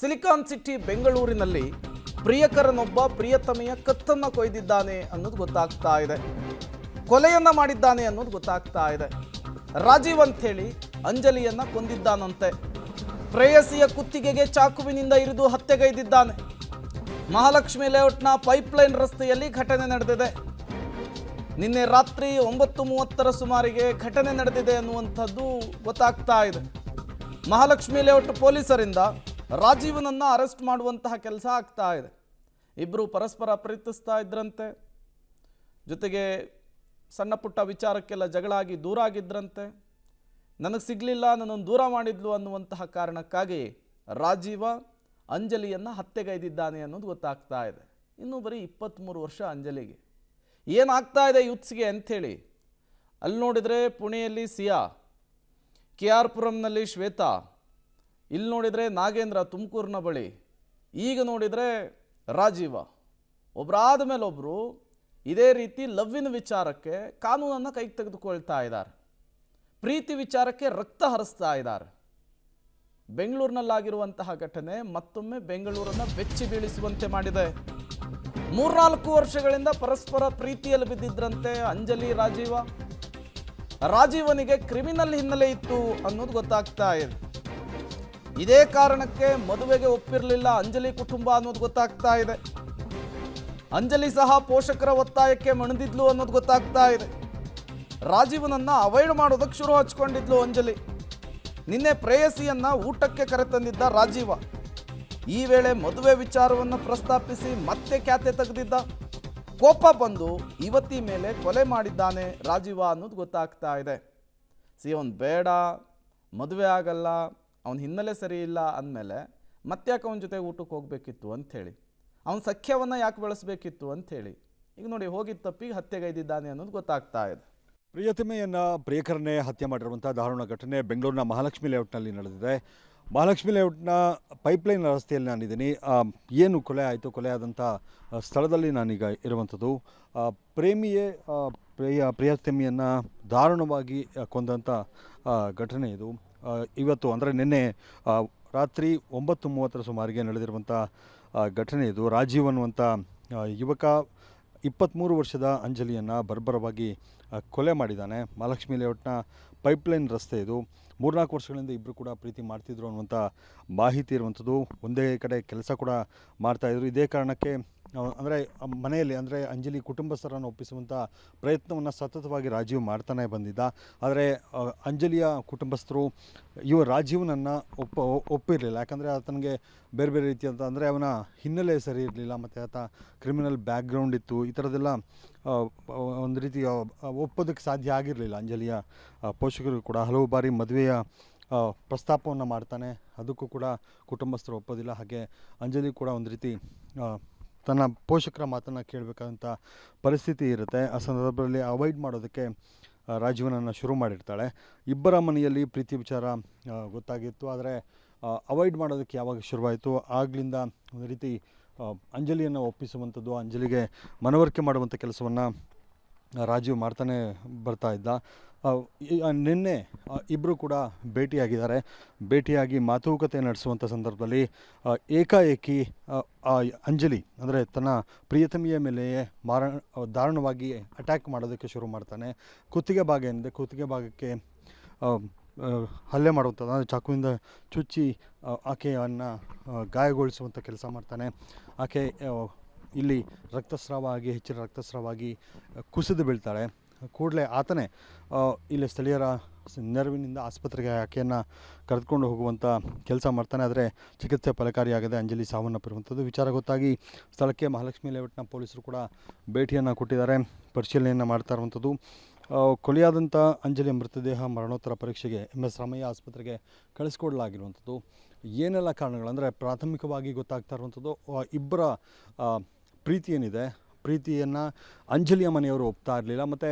Silicon city ಬೆಂಗಳೂರಿನಲ್ಲಿ ಪ್ರಿಯಕರನೊಬ್ಬ ಪ್ರಿಯತಮೆಯ ಕತ್ತನ್ನು ಕೊಯ್ದಿದ್ದಾನೆ ಅನ್ನೋದು ಗೊತ್ತಾಗ್ತಾ ಇದೆ. ಕೊಲೆಯನ್ನ ಮಾಡಿದ್ದಾನೆ ಅನ್ನೋದು ಗೊತ್ತಾಗ್ತಾ ಇದೆ. ರಾಜೀವ್ ಅಂಥೇಳಿ ಅಂಜಲಿಯನ್ನ ಕೊಂದಿದ್ದಾನಂತೆ. ಪ್ರೇಯಸಿಯ ಕುತ್ತಿಗೆಗೆ ಚಾಕುವಿನಿಂದ ಇರಿದು ಹತ್ಯೆಗೈದಿದ್ದಾನೆ. ಮಹಾಲಕ್ಷ್ಮಿ ಲೇಔಟ್ನ ಪೈಪ್ಲೈನ್ ರಸ್ತೆಯಲ್ಲಿ ಘಟನೆ ನಡೆದಿದೆ. ನಿನ್ನೆ ರಾತ್ರಿ 9:30 ಸುಮಾರಿಗೆ ಘಟನೆ ನಡೆದಿದೆ ಅನ್ನುವಂಥದ್ದು ಗೊತ್ತಾಗ್ತಾ ಇದೆ. ಮಹಾಲಕ್ಷ್ಮಿ ಲೇಔಟ್ ಪೊಲೀಸರಿಂದ ರಾಜೀವನನ್ನು ಅರೆಸ್ಟ್ ಮಾಡುವಂತಹ ಕೆಲಸ ಆಗ್ತಾ ಇದೆ. ಇಬ್ಬರು ಪರಸ್ಪರ ಪ್ರೀತಿಸ್ತಾ ಇದ್ರಂತೆ, ಜೊತೆಗೆ ಸಣ್ಣ ಪುಟ್ಟ ವಿಚಾರಕ್ಕೆಲ್ಲ ಜಗಳ ಆಗಿ ದೂರ ಆಗಿದ್ರಂತೆ. ನನಗೆ ಸಿಗಲಿಲ್ಲ, ನನ್ನನ್ನು ದೂರ ಮಾಡಿದ್ಲು ಅನ್ನುವಂತಹ ಕಾರಣಕ್ಕಾಗಿ ರಾಜೀವ ಅಂಜಲಿಯನ್ನು ಹತ್ಯೆಗೈದಿದ್ದಾನೆ ಅನ್ನೋದು ಗೊತ್ತಾಗ್ತಾ ಇದೆ. ಇನ್ನೂ ಬರೀ 23 ವರ್ಷ ಅಂಜಲಿಗೆ. ಏನಾಗ್ತಾ ಇದೆ ಯೂತ್ಸ್ಗೆ ಅಂಥೇಳಿ ಅಲ್ಲಿ ನೋಡಿದರೆ ಪುಣೆಯಲ್ಲಿ ಸಿಯಾ, KR ಪುರಂನಲ್ಲಿ ಶ್ವೇತಾ, ಇಲ್ಲಿ ನೋಡಿದರೆ ನಾಗೇಂದ್ರ ತುಮಕೂರಿನ ಬಳಿ, ಈಗ ನೋಡಿದರೆ ರಾಜೀವ. ಒಬ್ಬರಾದ ಮೇಲೆ ಒಬ್ಬರು ಇದೇ ರೀತಿ ಲವ್ವಿನ ವಿಚಾರಕ್ಕೆ ಕಾನೂನನ್ನು ಕೈಗೆ ತೆಗೆದುಕೊಳ್ತಾ ಇದ್ದಾರೆ. ಪ್ರೀತಿ ವಿಚಾರಕ್ಕೆ ರಕ್ತ ಹರಿಸ್ತಾ ಇದ್ದಾರೆ. ಬೆಂಗಳೂರಿನಲ್ಲಾಗಿರುವಂತಹ ಘಟನೆ ಮತ್ತೊಮ್ಮೆ ಬೆಂಗಳೂರನ್ನು ಬೆಚ್ಚಿ ಬೀಳಿಸುವಂತೆ ಮಾಡಿದೆ. 3-4 ವರ್ಷಗಳಿಂದ ಪರಸ್ಪರ ಪ್ರೀತಿಯಲ್ಲಿ ಬಿದ್ದಿದ್ರಂತೆ ಅಂಜಲಿ ರಾಜೀವ. ರಾಜೀವನಿಗೆ ಕ್ರಿಮಿನಲ್ ಹಿನ್ನೆಲೆ ಇತ್ತು ಅನ್ನೋದು ಗೊತ್ತಾಗ್ತಾ ಇದೆ. ಇದೇ ಕಾರಣಕ್ಕೆ ಮದುವೆಗೆ ಒಪ್ಪಿರಲಿಲ್ಲ ಅಂಜಲಿ ಕುಟುಂಬ ಅನ್ನೋದು ಗೊತ್ತಾಗ್ತಾ ಇದೆ. ಅಂಜಲಿ ಸಹ ಪೋಷಕರ ಒತ್ತಾಯಕ್ಕೆ ಮಣಿದಿದ್ಲು ಅನ್ನೋದು ಗೊತ್ತಾಗ್ತಾ ಇದೆ. ರಾಜೀವನನ್ನ ಅವಾಯ್ಡ್ ಮಾಡೋದಕ್ಕೆ ಶುರು ಹಚ್ಕೊಂಡಿದ್ಲು ಅಂಜಲಿ. ನಿನ್ನೆ ಪ್ರೇಯಸಿಯನ್ನ ಊಟಕ್ಕೆ ಕರೆತಂದಿದ್ದ ರಾಜೀವ ಈ ವೇಳೆ ಮದುವೆ ವಿಚಾರವನ್ನು ಪ್ರಸ್ತಾಪಿಸಿ ಮತ್ತೆ ಖ್ಯಾತೆ ತೆಗೆದಿದ್ದ. ಕೋಪ ಬಂದು ಯುವತಿ ಮೇಲೆ ಕೊಲೆ ಮಾಡಿದ್ದಾನೆ ರಾಜೀವ ಅನ್ನೋದು ಗೊತ್ತಾಗ್ತಾ ಇದೆ. ಅವನು ಬೇಡ, ಮದುವೆ ಆಗಲ್ಲ, ಅವನ ಹಿನ್ನೆಲೆ ಸರಿ ಇಲ್ಲ ಅಂದಮೇಲೆ ಮತ್ತ್ಯಾಕೆ ಅವನ ಜೊತೆ ಊಟಕ್ಕೆ ಹೋಗಬೇಕಿತ್ತು ಅಂಥೇಳಿ, ಅವನ ಸಖ್ಯವನ್ನು ಯಾಕೆ ಬೆಳೆಸಬೇಕಿತ್ತು ಅಂಥೇಳಿ ಈಗ ನೋಡಿ ಹೋಗಿದ್ದ ತಪ್ಪಿಗೆ ಹತ್ಯೆಗೈದಿದ್ದಾನೆ ಅನ್ನೋದು ಗೊತ್ತಾಗ್ತಾ ಇದೆ. ಪ್ರಿಯತಮೆಯನ್ನು ಪ್ರಿಯಕರನ್ನೇ ಹತ್ಯೆ ಮಾಡಿರುವಂಥ ದಾರುಣ ಘಟನೆ ಬೆಂಗಳೂರಿನ ಮಹಾಲಕ್ಷ್ಮಿ ಲೇಔಟ್ನಲ್ಲಿ ನಡೆದಿದೆ. ಮಹಾಲಕ್ಷ್ಮಿ ಲೇಔಟ್ನ ಪೈಪ್ಲೈನ್ ರಸ್ತೆಯಲ್ಲಿ ನಾನಿದ್ದೀನಿ. ಏನು ಕೊಲೆ ಆಯಿತು, ಕೊಲೆ ಆದಂಥ ಸ್ಥಳದಲ್ಲಿ ನಾನೀಗ ಇರುವಂಥದ್ದು. ಪ್ರೇಮಿಯೇ ಪ್ರಿಯತಮೆಯನ್ನು ದಾರುಣವಾಗಿ ಕೊಂದಂಥ ಘಟನೆ ಇದು. ಇವತ್ತು ಅಂದರೆ ನಿನ್ನೆ ರಾತ್ರಿ 9:30 ಸುಮಾರಿಗೆ ನಡೆದಿರುವಂಥ ಘಟನೆ ಇದು. ರಾಜೀವ್ ಅನ್ನುವಂಥ ಯುವಕ 23 ವರ್ಷದ ಅಂಜಲಿಯನ್ನು ಬರ್ಬರವಾಗಿ ಕೊಲೆ ಮಾಡಿದ್ದಾನೆ. ಮಹಾಲಕ್ಷ್ಮಿ ಲೇಔಟ್ನ ಪೈಪ್ಲೈನ್ ರಸ್ತೆ ಇದು. 3-4 ವರ್ಷಗಳಿಂದ ಇಬ್ಬರು ಕೂಡ ಪ್ರೀತಿ ಮಾಡ್ತಿದ್ರು ಅನ್ನುವಂಥ ಮಾಹಿತಿ ಇರುವಂಥದ್ದು. ಒಂದೇ ಕಡೆ ಕೆಲಸ ಕೂಡ ಮಾಡ್ತಾಯಿದ್ರು. ಇದೇ ಕಾರಣಕ್ಕೆ ಅಂದರೆ ಮನೆಯಲ್ಲಿ ಅಂದರೆ ಅಂಜಲಿ ಕುಟುಂಬಸ್ಥರನ್ನು ಒಪ್ಪಿಸುವಂಥ ಪ್ರಯತ್ನವನ್ನು ಸತತವಾಗಿ ರಾಜೀವ್ ಮಾಡ್ತಾನೆ ಬಂದಿದ್ದ. ಆದರೆ ಅಂಜಲಿಯ ಕುಟುಂಬಸ್ಥರು ರಾಜೀವ್ನನ್ನು ಒಪ್ಪಿರಲಿಲ್ಲ. ಯಾಕಂದರೆ ಆತನಿಗೆ ಬೇರೆ ಬೇರೆ ರೀತಿಯಂಥ ಅಂದರೆ ಅವನ ಹಿನ್ನೆಲೆ ಸರಿ ಇರಲಿಲ್ಲ, ಮತ್ತು ಆತ ಕ್ರಿಮಿನಲ್ ಬ್ಯಾಕ್ಗ್ರೌಂಡ್ ಇತ್ತು. ಈ ಥರದ್ದೆಲ್ಲ ಒಂದು ರೀತಿ ಒಪ್ಪೋದಕ್ಕೆ ಸಾಧ್ಯ ಆಗಿರಲಿಲ್ಲ ಅಂಜಲಿಯ ಪೋಷಕರು ಕೂಡ. ಹಲವು ಬಾರಿ ಮದುವೆಯ ಪ್ರಸ್ತಾಪವನ್ನು ಮಾಡ್ತಾನೆ, ಅದಕ್ಕೂ ಕೂಡ ಕುಟುಂಬಸ್ಥರು ಒಪ್ಪೋದಿಲ್ಲ. ಹಾಗೆ ಅಂಜಲಿ ಕೂಡ ಒಂದು ರೀತಿ ತನ್ನ ಪೋಷಕರ ಮಾತನ್ನು ಕೇಳಬೇಕಾದಂಥ ಪರಿಸ್ಥಿತಿ ಇರುತ್ತೆ. ಆ ಸಂದರ್ಭದಲ್ಲಿ ಅವಾಯ್ಡ್ ಮಾಡೋದಕ್ಕೆ ರಾಜೀವನನ್ನು ಶುರು ಮಾಡಿರ್ತಾಳೆ. ಇಬ್ಬರ ಮನೆಯಲ್ಲಿ ಪ್ರೀತಿ ವಿಚಾರ ಗೊತ್ತಾಗಿತ್ತು, ಆದರೆ ಅವಾಯ್ಡ್ ಮಾಡೋದಕ್ಕೆ ಯಾವಾಗ ಶುರುವಾಯಿತು ಆಗಲಿಂದ ಒಂದು ರೀತಿ ಅಂಜಲಿಯನ್ನು ಒಪ್ಪಿಸುವಂಥದ್ದು, ಅಂಜಲಿಗೆ ಮನವರಿಕೆ ಮಾಡುವಂಥ ಕೆಲಸವನ್ನು ರಾಜೀವ್ ಮಾಡ್ತಾನೆ ಬರ್ತಾ ಇದ್ದ. ನಿನ್ನೆ ಇಬ್ಬರು ಕೂಡ ಭೇಟಿಯಾಗಿದ್ದಾರೆ. ಭೇಟಿಯಾಗಿ ಮಾತುಕತೆ ನಡೆಸುವಂಥ ಸಂದರ್ಭದಲ್ಲಿ ಏಕಾಏಕಿ ಅಂಜಲಿ ಅಂದರೆ ತನ್ನ ಪ್ರಿಯತಮೆಯ ಮೇಲೆಯೇ ದಾರುಣವಾಗಿ ಅಟ್ಯಾಕ್ ಮಾಡೋದಕ್ಕೆ ಶುರು ಮಾಡ್ತಾನೆ. ಕುತ್ತಿಗೆ ಭಾಗ ಏನಿದೆ, ಕುತ್ತಿಗೆ ಭಾಗಕ್ಕೆ ಹಲ್ಲೆ ಮಾಡುವಂಥದ್ದು, ಅಂದರೆ ಚಾಕುವಿಂದ ಚುಚ್ಚಿ ಆಕೆಯನ್ನು ಗಾಯಗೊಳಿಸುವಂಥ ಕೆಲಸ ಮಾಡ್ತಾನೆ. ಆಕೆ ಇಲ್ಲಿ ರಕ್ತಸ್ರಾವ ಆಗಿ ಹೆಚ್ಚಿನ ರಕ್ತಸ್ರಾವ ಆಗಿ ಕುಸಿದು ಬೀಳ್ತಾಳೆ. ಕೂಡಲೇ ಆತನೇ ಇಲ್ಲಿ ಸ್ಥಳೀಯರ ನೆರವಿನಿಂದ ಆಸ್ಪತ್ರೆಗೆ ಆಕೆಯನ್ನು ಕರೆದುಕೊಂಡು ಹೋಗುವಂಥ ಕೆಲಸ ಮಾಡ್ತಾನೆ. ಆದರೆ ಚಿಕಿತ್ಸೆ ಫಲಕಾರಿಯಾಗದೆ ಅಂಜಲಿ ಸಾವನ್ನಪ್ಪಿರುವಂಥದ್ದು ವಿಚಾರ ಗೊತ್ತಾಗಿ ಸ್ಥಳಕ್ಕೆ ಮಹಾಲಕ್ಷ್ಮಿ ಲೇಔಟ್ನ ಪೊಲೀಸರು ಕೂಡ ಭೇಟಿಯನ್ನು ಕೊಟ್ಟಿದ್ದಾರೆ, ಪರಿಶೀಲನೆಯನ್ನು ಮಾಡ್ತಾ ಇರುವಂಥದ್ದು. ಕೊಲೆಯಾದಂಥ ಅಂಜಲಿಯ ಮೃತದೇಹ ಮರಣೋತ್ತರ ಪರೀಕ್ಷೆಗೆ MS ರಾಮಯ್ಯ ಆಸ್ಪತ್ರೆಗೆ ಕಳಿಸ್ಕೊಡಲಾಗಿರುವಂಥದ್ದು. ಏನೆಲ್ಲ ಕಾರಣಗಳು ಅಂದರೆ ಪ್ರಾಥಮಿಕವಾಗಿ ಗೊತ್ತಾಗ್ತಾ ಇರುವಂಥದ್ದು ಇಬ್ಬರ ಪ್ರೀತಿ ಏನಿದೆ, ಪ್ರೀತಿಯನ್ನು ಅಂಜಲಿಯ ಮನೆಯವರು ಒಪ್ತಾ ಇರಲಿಲ್ಲ, ಮತ್ತು